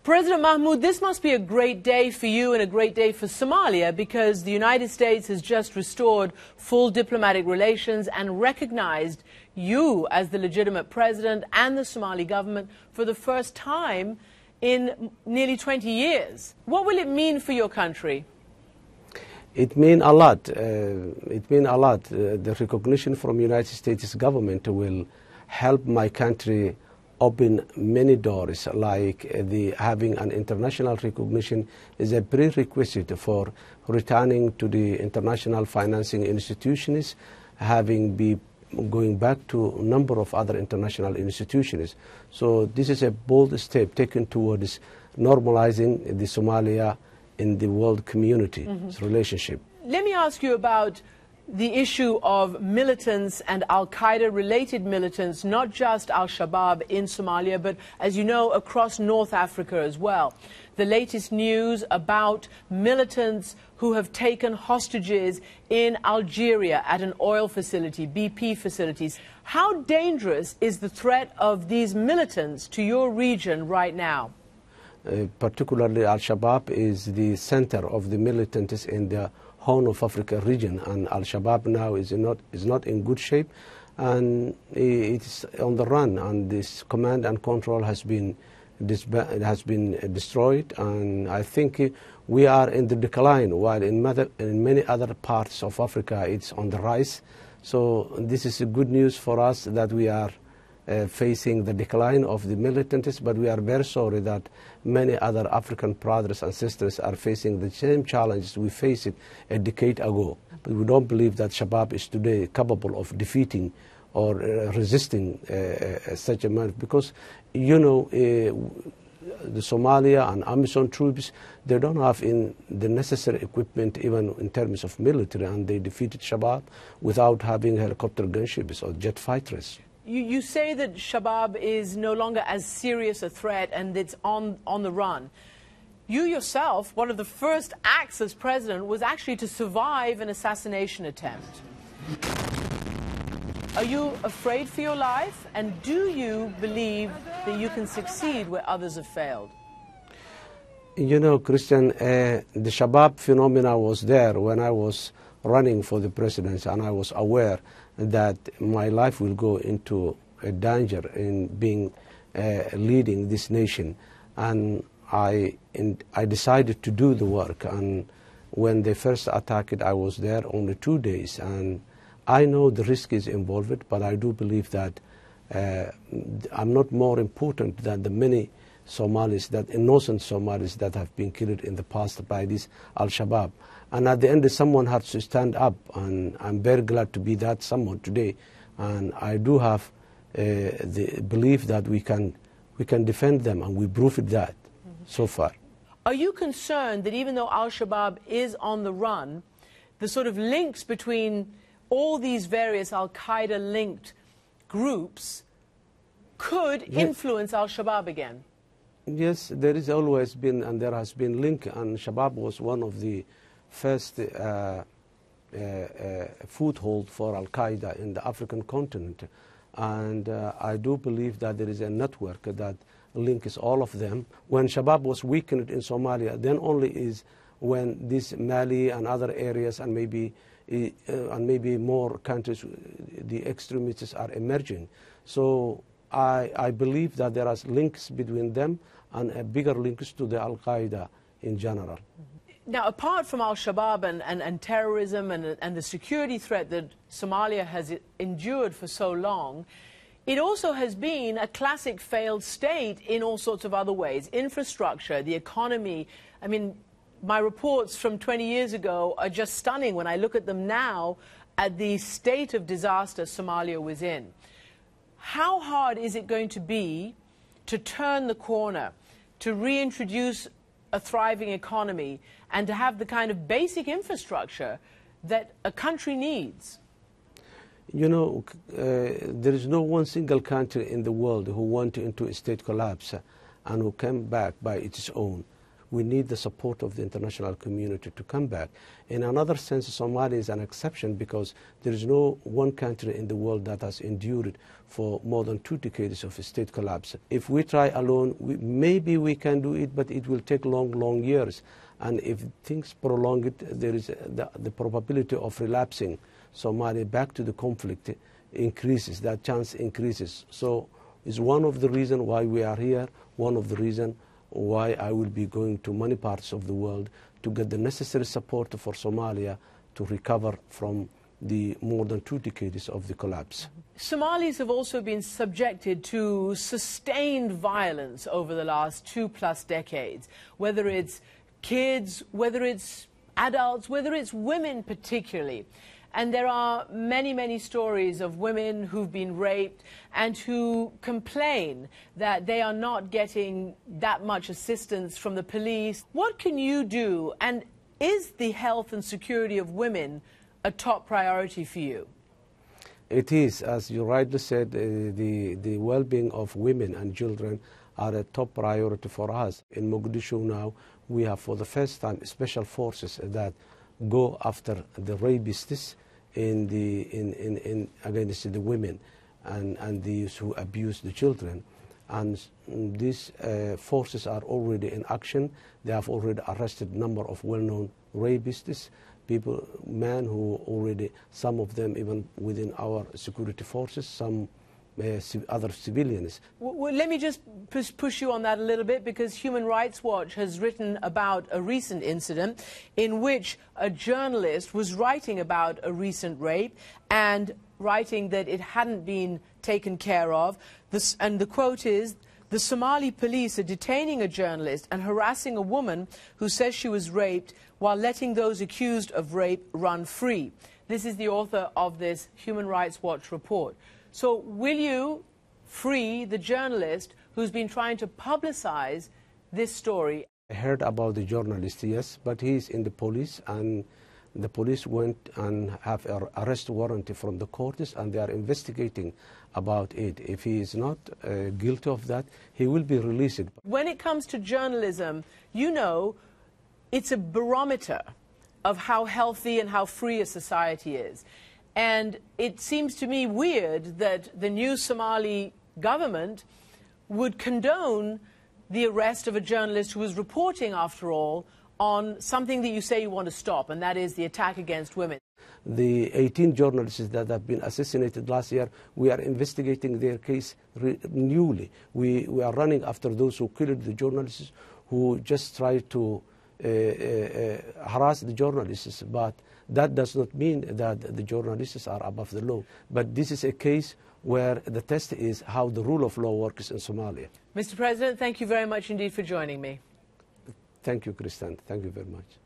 President Mahmoud, this must be a great day for you and a great day for Somalia, because the United States has just restored full diplomatic relations and recognized you as the legitimate president and the Somali government for the first time in nearly 20 years. What will it mean for your country? It means a lot. The recognition from the United States government will help my country open many doors, like having an international recognition is a prerequisite for returning to the international financing institutions, going back to a number of other international institutions. So this is a bold step taken towards normalizing the Somalia in the world community's relationship. Let me ask you about the issue of militants and al-Qaeda related militants, not just al-Shabaab in Somalia, but as you know, across North Africa as well. The latest news about militants who have taken hostages in Algeria at an oil facility, BP facilities. How dangerous is the threat of these militants to your region right now? Particularly al-Shabaab is the center of the militants in the Horn of Africa region, and al-Shabaab now is not in good shape, and it's on the run, and this command and control has been destroyed, and I think we are in the decline, while in many other parts of Africa it's on the rise. So this is good news for us that we are facing the decline of the militants, but we are very sorry that many other African brothers and sisters are facing the same challenges we faced a decade ago. But we don't believe that Shabaab is today capable of defeating or resisting such a man, because, you know, the Somalia and Amisom troops, they don't have the necessary equipment even in terms of military, and they defeated Shabaab without having helicopter gunships or jet fighters. You say that Shabaab is no longer as serious a threat and it's on the run. You yourself, one of the first acts as president was actually to survive an assassination attempt. Are you afraid for your life? And do you believe that you can succeed where others have failed? You know, Christian, the Shabaab phenomena was there when I was running for the presidency, and I was aware that my life will go into a danger in leading this nation, and I decided to do the work. And when they first attacked, I was there only 2 days, and I know the risk is involved, but I do believe that I'm not more important than the many Somalis, that innocent Somalis that have been killed in the past by this al-Shabaab. And at the end, someone has to stand up, and I'm very glad to be that someone today. And I do have the belief that we can defend them, and we proved that so far. Are you concerned that even though al-Shabaab is on the run, the sort of links between all these various al-Qaeda-linked groups could influence al-Shabaab again? Yes, there is always been, and there has been link, and Shabaab was one of the first foothold for al-Qaeda in the African continent. And I do believe that there is a network that links all of them. When Shabaab was weakened in Somalia, then only is when this Mali and other areas and maybe more countries, the extremists are emerging. So I believe that there are links between them and bigger links to the al-Qaeda in general. Now, apart from al-Shabaab and terrorism and the security threat that Somalia has endured for so long, it also has been a classic failed state in all sorts of other ways. Infrastructure, the economy. I mean, my reports from 20 years ago are just stunning when I look at them now at the state of disaster Somalia was in. How hard is it going to be to turn the corner, to reintroduce a thriving economy, and to have the kind of basic infrastructure that a country needs? You know, there is no one single country in the world who went into a state collapse and who came back by its own. we need the support of the international community to come back. In another sense, Somalia is an exception because there is no one country in the world that has endured for more than 2 decades of a state collapse. If we try alone, maybe we can do it, but it will take long years. And if things prolong it, there is the probability of relapsing Somalia back to the conflict increases, that chance increases. So it's one of the reasons why we are here, one of the reasons why I will be going to many parts of the world to get the necessary support for Somalia to recover from the more than 2 decades of the collapse. Somalis have also been subjected to sustained violence over the last 2+ decades, whether it's kids, whether it's adults, whether it's women particularly. And there are many stories of women who've been raped and who complain that they are not getting that much assistance from the police. What can you do? And is the health and security of women a top priority for you? It is, as you rightly said, the well-being of women and children are a top priority for us. In Muqdisho now, we have for the first time special forces that go after the rapists against the women and these who abuse the children. And these forces are already in action. They have already arrested a number of well-known rapists, people, men who already, some of them even within our security forces, some other civilians. Well, let me just push you on that a little bit, because Human Rights Watch has written about a recent incident in which a journalist was writing about a recent rape and writing that it hadn't been taken care of. And the quote is, "The Somali police are detaining a journalist and harassing a woman who says she was raped while letting those accused of rape run free." This is the author of this Human Rights Watch report. So will you free the journalist who's been trying to publicize this story? I heard about the journalist, yes, but he's in the police, and the police went and have an arrest warrant from the courts, and they are investigating about it. If he is not guilty of that, he will be released. When it comes to journalism, you know, it's a barometer of how healthy and how free a society is. And it seems to me weird that the new Somali government would condone the arrest of a journalist who was reporting, after all, on something that you say you want to stop, and that is the attack against women. The 18 journalists that have been assassinated last year, we are investigating their case newly. We are running after those who killed the journalists, who just tried to harass the journalists, but that does not mean that the journalists are above the law. But this is a case where the test is how the rule of law works in Somalia. Mr. President, thank you very much indeed for joining me. Thank you, Kristen. Thank you very much.